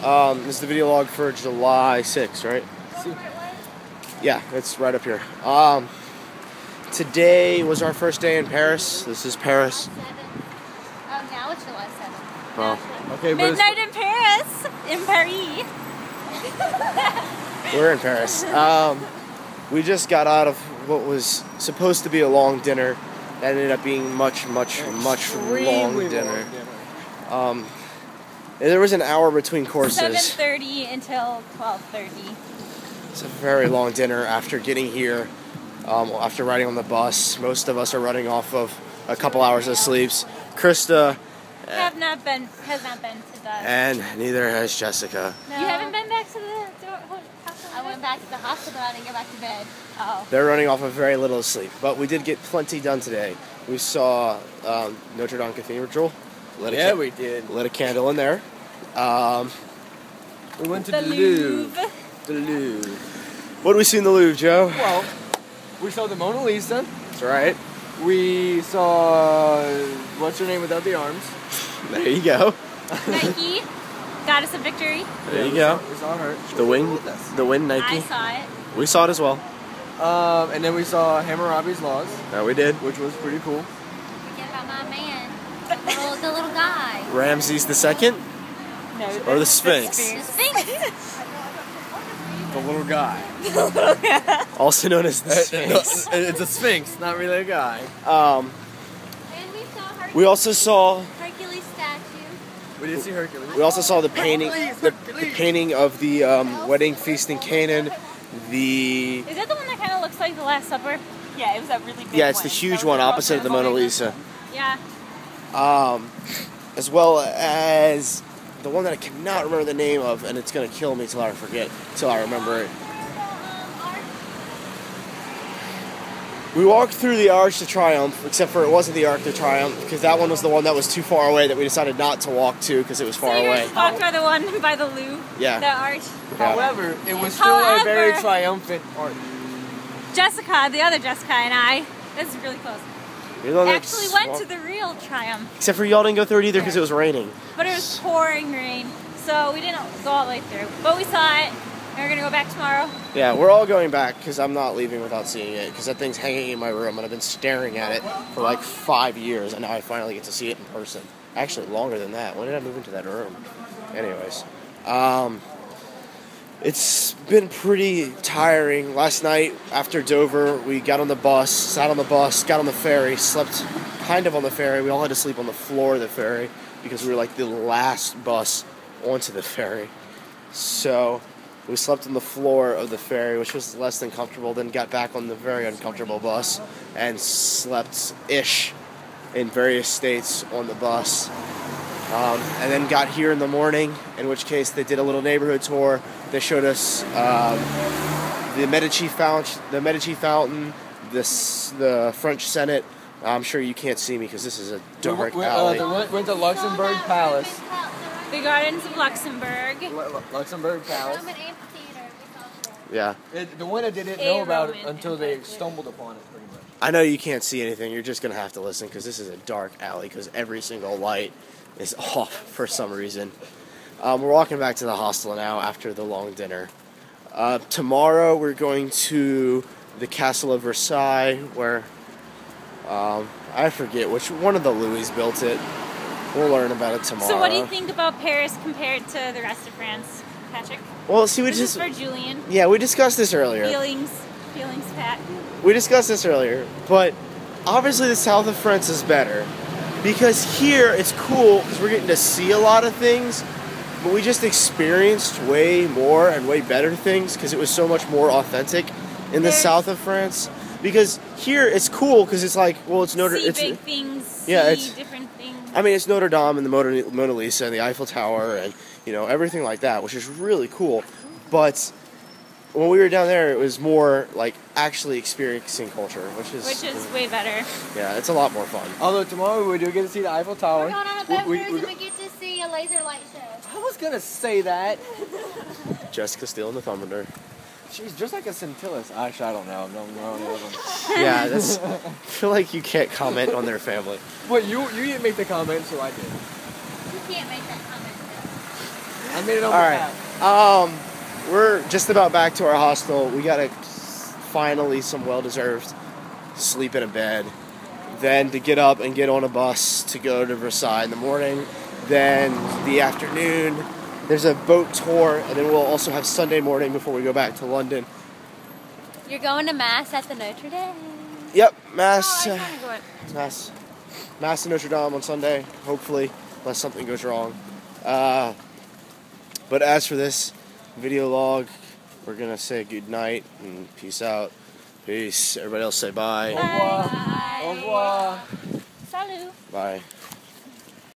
This is the video log for July 6th, right? Yeah, it's right up here. Today was our first day in Paris. This is Paris. Oh, now it's July 7th. Oh, okay, Midnight in Paris. In Paris. We're in Paris. We just got out of what was supposed to be a long dinner. That ended up being much long dinner. There was an hour between courses. 7:30 until 12:30. It's a very long dinner after getting here. After riding on the bus, most of us are running off of a couple hours of sleeps. Krista has not been to the. And neither has Jessica. No. You haven't been back to the hospital? I went back to the hospital. I didn't go back to bed. Oh. They're running off of very little sleep, but we did get plenty done today. We saw Notre Dame Cathedral. We did. Lit a candle in there. We went to the Louvre. The Louvre. What did we see in the Louvre, Joe? Well, we saw the Mona Lisa. That's right. We saw what's her name without the arms. There you go. Nike, Goddess of Victory. There you go. We saw her. The wing Nike. I saw it. We saw it as well. And then we saw Hammurabi's Laws. We did. Which was pretty cool. Forget about my man, the little guy. Ramses II? No. Or the Sphinx? The Sphinx. The little guy. Also known as the Sphinx. It's a Sphinx, not really a guy. And we saw Hercules. We also saw Hercules statue. We did see Hercules. We also saw the painting, the painting of the wedding feast in Canaan. Is that the one that kind of looks like the Last Supper? Yeah, it was that really big one. Yeah, it's the huge one opposite of the Mona Lisa. Yeah. As well as the one that I cannot remember the name of, and it's gonna kill me till I remember it. We walked through the Arch de Triomphe, except for it wasn't the Arc de Triomphe, because that one was the one that was too far away that we decided not to walk to because it was far away. So walked by the one by the Louvre. Yeah. The Arch. Yeah. However, it was still a very triumphant arch. Jessica, the other Jessica, and I, this is really close, actually went to the real Triumph. Except for y'all didn't go through it either because it was raining. But it was pouring rain, so we didn't go all the way through. But we saw it, and we're going to go back tomorrow. Yeah, we're all going back because I'm not leaving without seeing it because that thing's hanging in my room and I've been staring at it for like 5 years and now I finally get to see it in person. Actually, longer than that. When did I move into that room? Anyways, it's been pretty tiring. Last night after Dover, we got on the bus, sat on the bus, got on the ferry, slept kind of on the ferry. We all had to sleep on the floor of the ferry because we were like the last bus onto the ferry. So we slept on the floor of the ferry, which was less than comfortable, then got back on the very uncomfortable bus and slept-ish in various states on the bus. And then got here in the morning, in which case they did a little neighborhood tour. They showed us the Medici Fountain, the French Senate. I'm sure you can't see me because this is a dark alley. We went to Luxembourg Palace. The Gardens of Luxembourg. Luxembourg Palace. Roman amphitheater. Yeah. The one I didn't know about it until they stumbled upon it, pretty much. I know you can't see anything. You're just going to have to listen because this is a dark alley because every single light is off for some reason. We're walking back to the hostel now after the long dinner. Tomorrow we're going to the Castle of Versailles where I forget which one of the Louis built it. We'll learn about it tomorrow. So what do you think about Paris compared to the rest of France, Patrick? Well, see, This is for Julian. Yeah, we discussed this earlier. Feelings, Pat. We discussed this earlier, but obviously the south of France is better. Because here, it's cool because we're getting to see a lot of things, but we just experienced way more and way better things because it was so much more authentic in the south of France. Because here, it's cool because it's like, well, it's Notre Dame. See big things, yeah, see different things. I mean, it's Notre Dame and the Mona Lisa and the Eiffel Tower and, you know, everything like that, which is really cool. But when we were down there, it was more like actually experiencing culture, which is way better. Yeah, it's a lot more fun. Although tomorrow we do get to see the Eiffel Tower. We're going on a boat cruise and we get to see a laser light show. I was gonna say that. Jessica stealing the thunder. She's just like a scintillus. Actually, I don't know. Yeah, that's. I feel like you can't comment on their family. Well, you didn't make the comment, so I did. You can't make that comment. I'm made it on All the right. path. We're just about back to our hostel. We got finally some well-deserved sleep in a bed. Then to get up and get on a bus to go to Versailles in the morning. Then the afternoon, there's a boat tour, and then we'll also have Sunday morning before we go back to London. You're going to Mass at the Notre Dame. Yep, Mass. Oh, I kinda go Mass in Notre Dame on Sunday, hopefully, unless something goes wrong. But as for this video log, we're gonna say good night and peace out. Peace. Everybody else say bye. Au revoir. Bye. Au revoir. Salut. Bye.